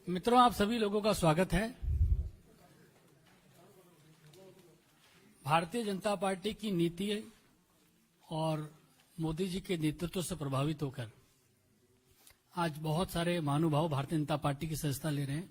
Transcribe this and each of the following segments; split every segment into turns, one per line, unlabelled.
मित्रों, आप सभी लोगों का स्वागत है। भारतीय जनता पार्टी की नीति और मोदी जी के नेतृत्व से प्रभावित होकर आज बहुत सारे महानुभाव भारतीय जनता पार्टी की सदस्यता ले रहे हैं।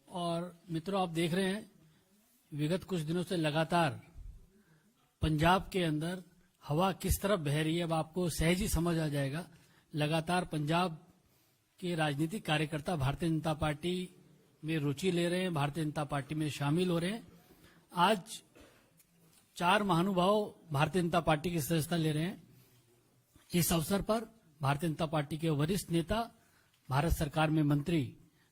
और मित्रों, आप देख रहे हैं विगत कुछ दिनों से लगातार पंजाब के अंदर हवा किस तरफ बह रही है, अब आपको सहज ही समझ आ जाएगा। लगातार पंजाब के राजनीतिक कार्यकर्ता भारतीय जनता पार्टी में रुचि ले रहे हैं, भारतीय जनता पार्टी में शामिल हो रहे हैं। आज 4 महानुभाव भारतीय जनता पार्टी की सदस्यता ले रहे हैं। इस अवसर पर भारतीय जनता पार्टी के वरिष्ठ नेता, भारत सरकार में मंत्री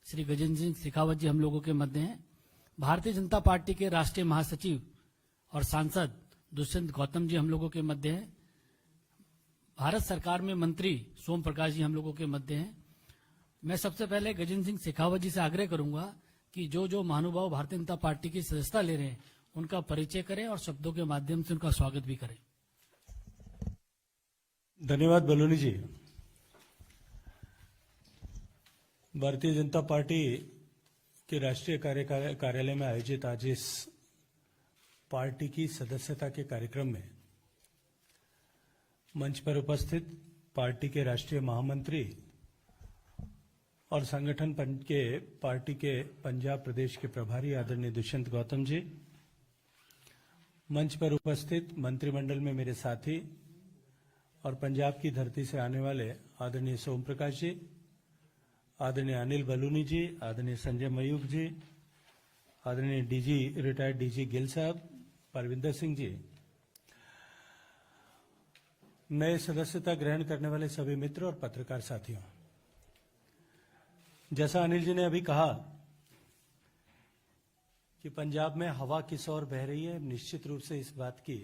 श्री गजेंद्र सिंह शेखावत जी हम लोगों के मध्य हैं। भारतीय जनता पार्टी के राष्ट्रीय महासचिव और सांसद दुष्यंत गौतम जी हम लोगों के मध्य हैं। भारत सरकार में मंत्री सोम प्रकाश जी हम लोगों के मध्य हैं। मैं सबसे पहले गजेंद्र सिंह शेखावत जी से आग्रह करूंगा कि जो महानुभाव भारतीय जनता पार्टी की सदस्यता ले रहे हैं उनका परिचय करें और शब्दों के माध्यम से उनका स्वागत भी करें।
धन्यवाद बलूनी जी। भारतीय जनता पार्टी के राष्ट्रीय कार्यालय में आयोजित आज इस पार्टी की सदस्यता के कार्यक्रम में मंच पर उपस्थित पार्टी के राष्ट्रीय महामंत्री और संगठन के पार्टी के पंजाब प्रदेश के प्रभारी आदरणीय दुष्यंत गौतम जी, मंच पर उपस्थित मंत्रिमंडल में मेरे साथी और पंजाब की धरती से आने वाले आदरणीय सोम प्रकाश जी, आदरणीय अनिल बलूनी जी, आदरणीय संजय मयूख जी, आदरणीय रिटायर्ड डीजी गिल साहब, परविंदर सिंह जी, नए सदस्यता ग्रहण करने वाले सभी मित्र और पत्रकार साथियों, जैसा अनिल जी ने अभी कहा कि पंजाब में हवा किस ओर बह रही है, निश्चित रूप से इस बात की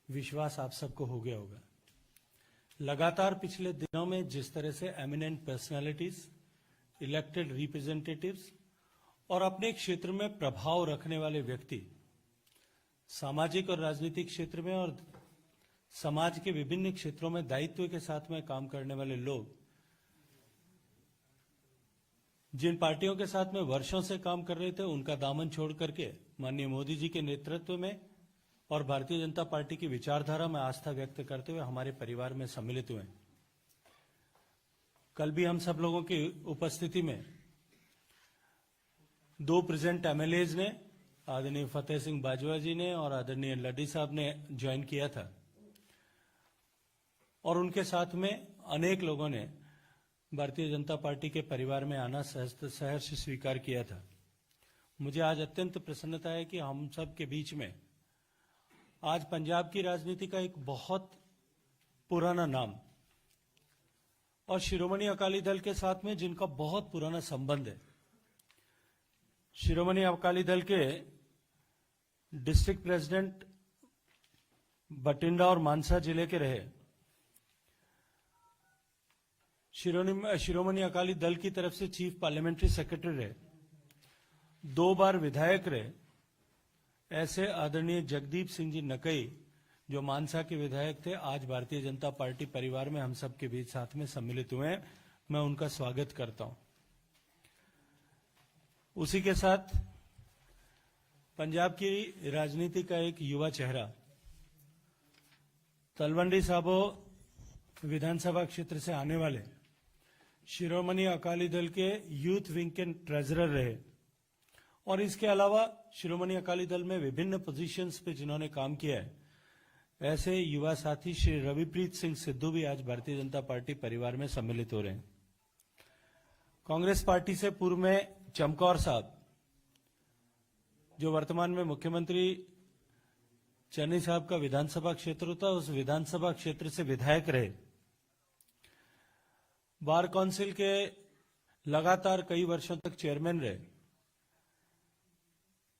विश्वास आप सबको हो गया होगा। लगातार पिछले दिनों में जिस तरह से एमिनेंट पर्सनालिटीज, इलेक्टेड रिप्रेजेंटेटिव्स और अपने क्षेत्र में प्रभाव रखने वाले व्यक्ति सामाजिक और राजनीतिक क्षेत्र में और समाज के विभिन्न क्षेत्रों में दायित्व के साथ में काम करने वाले लोग जिन पार्टियों के साथ में वर्षों से काम कर रहे थे, उनका दामन छोड़ करके माननीय मोदी जी के नेतृत्व में और भारतीय जनता पार्टी की विचारधारा में आस्था व्यक्त करते हुए हमारे परिवार में सम्मिलित हुए। कल भी हम सब लोगों की उपस्थिति में 2 प्रेजेंट एमएलएज ने, आदरणीय फतेह सिंह बाजवा जी ने और आदरणीय लड्डी साहब ने ज्वाइन किया था और उनके साथ में अनेक लोगों ने भारतीय जनता पार्टी के परिवार में आना सहर्ष स्वीकार किया था। मुझे आज अत्यंत प्रसन्नता है कि हम सब के बीच में आज पंजाब की राजनीति का एक बहुत पुराना नाम और शिरोमणि अकाली दल के साथ में जिनका बहुत पुराना संबंध है, शिरोमणि अकाली दल के डिस्ट्रिक्ट प्रेसिडेंट बठिंडा और मानसा जिले के रहे, शिरोमणि अकाली दल की तरफ से चीफ पार्लियामेंट्री सेक्रेटरी रहे, 2 बार विधायक रहे, ऐसे आदरणीय जगदीप सिंह जी नकई जो मानसा के विधायक थे, आज भारतीय जनता पार्टी परिवार में हम सब के बीच साथ में सम्मिलित हुए हैं। मैं उनका स्वागत करता हूं। उसी के साथ पंजाब की राजनीति का एक युवा चेहरा तलवंडी साबो विधानसभा क्षेत्र से आने वाले शिरोमणि अकाली दल के यूथ विंग के ट्रेजरर रहे और इसके अलावा शिरोमणि अकाली दल में विभिन्न पोजीशंस पे जिन्होंने काम किया है, ऐसे युवा साथी श्री रविप्रीत सिंह सिद्धू भी आज भारतीय जनता पार्टी परिवार में सम्मिलित हो रहे हैं। कांग्रेस पार्टी से पूर्व में चमकौर साहब जो वर्तमान में मुख्यमंत्री चन्नी साहब का विधानसभा क्षेत्र था, उस विधानसभा क्षेत्र से विधायक रहे, बार काउंसिल के लगातार कई वर्षों तक चेयरमैन रहे,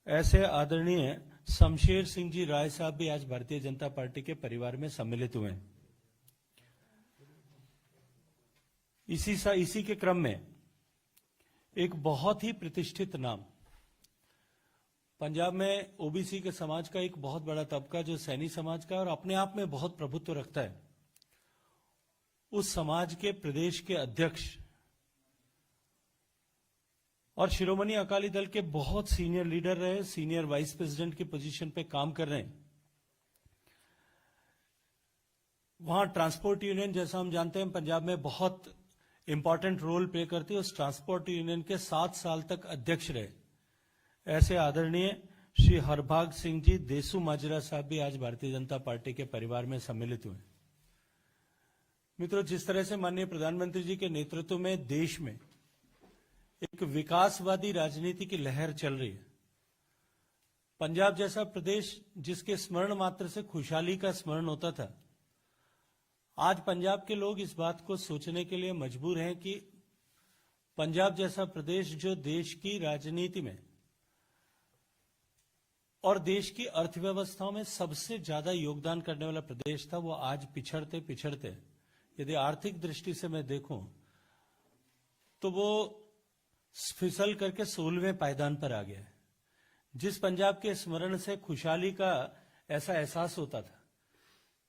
ऐसे आदरणीय शमशेर सिंह जी राय साहब भी आज भारतीय जनता पार्टी के परिवार में सम्मिलित हुए हैं। इसी के क्रम में एक बहुत ही प्रतिष्ठित नाम, पंजाब में ओबीसी के समाज का एक बहुत बड़ा तबका जो सैनी समाज का और अपने आप में बहुत प्रभुत्व रखता है, उस समाज के प्रदेश के अध्यक्ष और शिरोमणि अकाली दल के बहुत सीनियर लीडर रहे, सीनियर वाइस प्रेसिडेंट की पोजीशन पे काम कर रहे हैं। वहां ट्रांसपोर्ट यूनियन, जैसा हम जानते हैं, पंजाब में बहुत इंपॉर्टेंट रोल प्ले करती है। उस ट्रांसपोर्ट यूनियन के 7 साल तक अध्यक्ष रहे ऐसे आदरणीय श्री हरभाग सिंह जी देसू माजरा साहब भी आज भारतीय जनता पार्टी के परिवार में सम्मिलित हुए। मित्रों, जिस तरह से माननीय प्रधानमंत्री जी के नेतृत्व में देश में एक विकासवादी राजनीति की लहर चल रही है, पंजाब जैसा प्रदेश जिसके स्मरण मात्र से खुशहाली का स्मरण होता था, आज पंजाब के लोग इस बात को सोचने के लिए मजबूर हैं कि पंजाब जैसा प्रदेश जो देश की राजनीति में और देश की अर्थव्यवस्थाओं में सबसे ज्यादा योगदान करने वाला प्रदेश था, वो आज पिछड़ते पिछड़ते, यदि आर्थिक दृष्टि से मैं देखूं तो वो फिसल करके 16वें पायदान पर आ गया है। जिस पंजाब के स्मरण से खुशहाली का ऐसा एहसास होता था,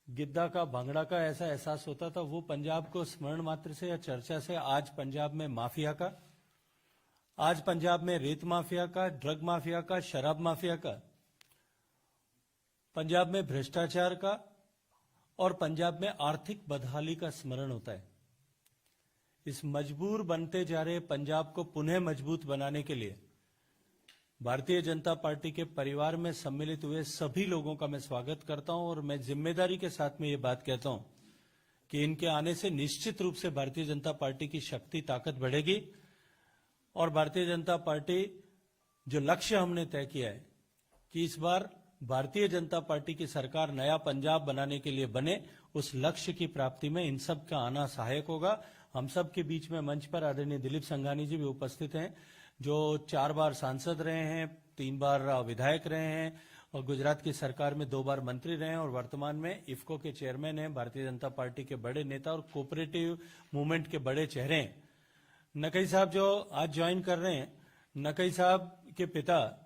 गिद्दा का, भांगड़ा का ऐसा एहसास होता था, वो पंजाब को स्मरण मात्र से या चर्चा से आज पंजाब में माफिया का, आज पंजाब में रेत माफिया का, ड्रग माफिया का, शराब माफिया का, पंजाब में भ्रष्टाचार का और पंजाब में आर्थिक बदहाली का स्मरण होता है। इस मजबूर बनते जा रहे पंजाब को पुनः मजबूत बनाने के लिए भारतीय जनता पार्टी के परिवार में सम्मिलित हुए सभी लोगों का मैं स्वागत करता हूं और मैं जिम्मेदारी के साथ में ये बात कहता हूं कि इनके आने से निश्चित रूप से भारतीय जनता पार्टी की शक्ति, ताकत बढ़ेगी और भारतीय जनता पार्टी जो लक्ष्य हमने तय किया है कि इस बार भारतीय जनता पार्टी की सरकार नया पंजाब बनाने के लिए बने, उस लक्ष्य की प्राप्ति में इन सब का आना सहायक होगा। हम सब के बीच में मंच पर आदरणीय दिलीप संघानी जी भी उपस्थित हैं, जो 4 बार सांसद रहे हैं, 3 बार विधायक रहे हैं और गुजरात की सरकार में 2 बार मंत्री रहे हैं और वर्तमान में इफ्को के चेयरमैन हैं, भारतीय जनता पार्टी के बड़े नेता और कोऑपरेटिव मूवमेंट के बड़े चेहरे हैं। नकई साहब जो आज ज्वाइन कर रहे हैं, नकई साहब के पिता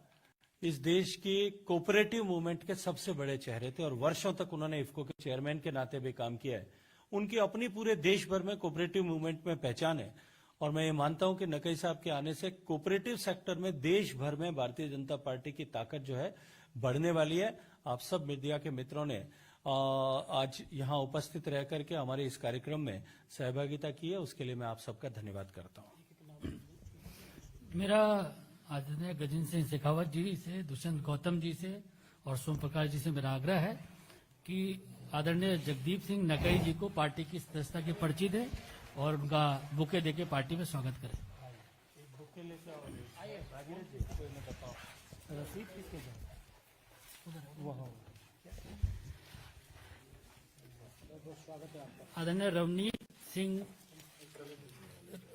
इस देश की कोऑपरेटिव मूवमेंट के सबसे बड़े चेहरे थे और वर्षों तक उन्होंने इफ्को के चेयरमैन के नाते भी काम किया है। उनकी अपनी पूरे देश भर में कोऑपरेटिव मूवमेंट में पहचान है और मैं ये मानता हूं कि नकई साहब के आने से कोऑपरेटिव सेक्टर में देश भर में भारतीय जनता पार्टी की ताकत जो है बढ़ने वाली है। आप सब मीडिया के मित्रों ने आज यहां उपस्थित रह करके हमारे इस कार्यक्रम में सहभागिता की है, उसके लिए मैं आप सबका धन्यवाद करता हूं।
मेरा आदरणीय गजेंद्र सिंह शेखावत जी से, दुष्यंत गौतम जी से और सोम प्रकाश जी से मेरा आग्रह है कि आदरणीय जगदीप सिंह नकई जी को पार्टी की सदस्यता की पर्ची दें और उनका बुके देके पार्टी में स्वागत करें। रसीद किसके जाए? आदरणीय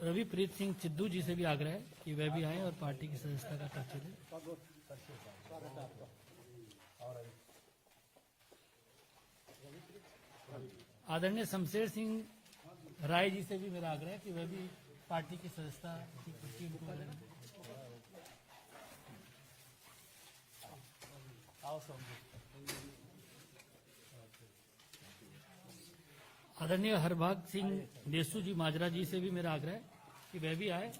रविप्रीत सिंह चिद्दू जी से भी आग्रह है कि वे भी आए और पार्टी की सदस्यता का पर्ची दें। आदरणीय शमशेर सिंह राय जी से भी मेरा आग्रह है कि वे भी पार्टी की सदस्यता की पर्ची उनको मिलें। आदरणीय हरभाग सिंह देसू जी माजरा जी से भी मेरा आग्रह है कि वे भी आए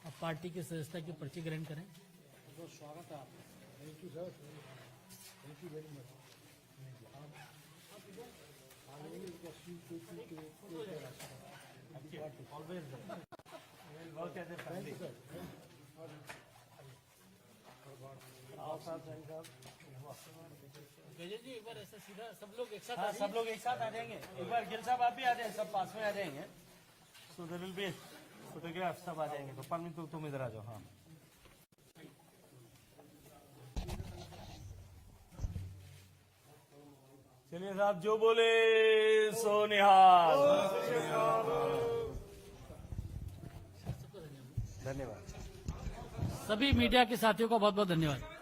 और पार्टी की सदस्यता की पर्ची ग्रहण करें। स्वागत है आपका। Thank you sir, thank you very much. Gajendra ji, एक बार ऐसा सीधा सब लोग एक साथ, सब लोग एक साथ आ जाएंगे। एक बार गिल साहब आप भी आ जाए, सब पास में आ जाएंगे। So there will be photograph, सब आ जाएंगे। तो पानी तुम इधर आ जाओ। हाँ, चलिए साहब, जो बोले सो निहाल। धन्यवाद। सभी मीडिया के साथियों का बहुत बहुत धन्यवाद।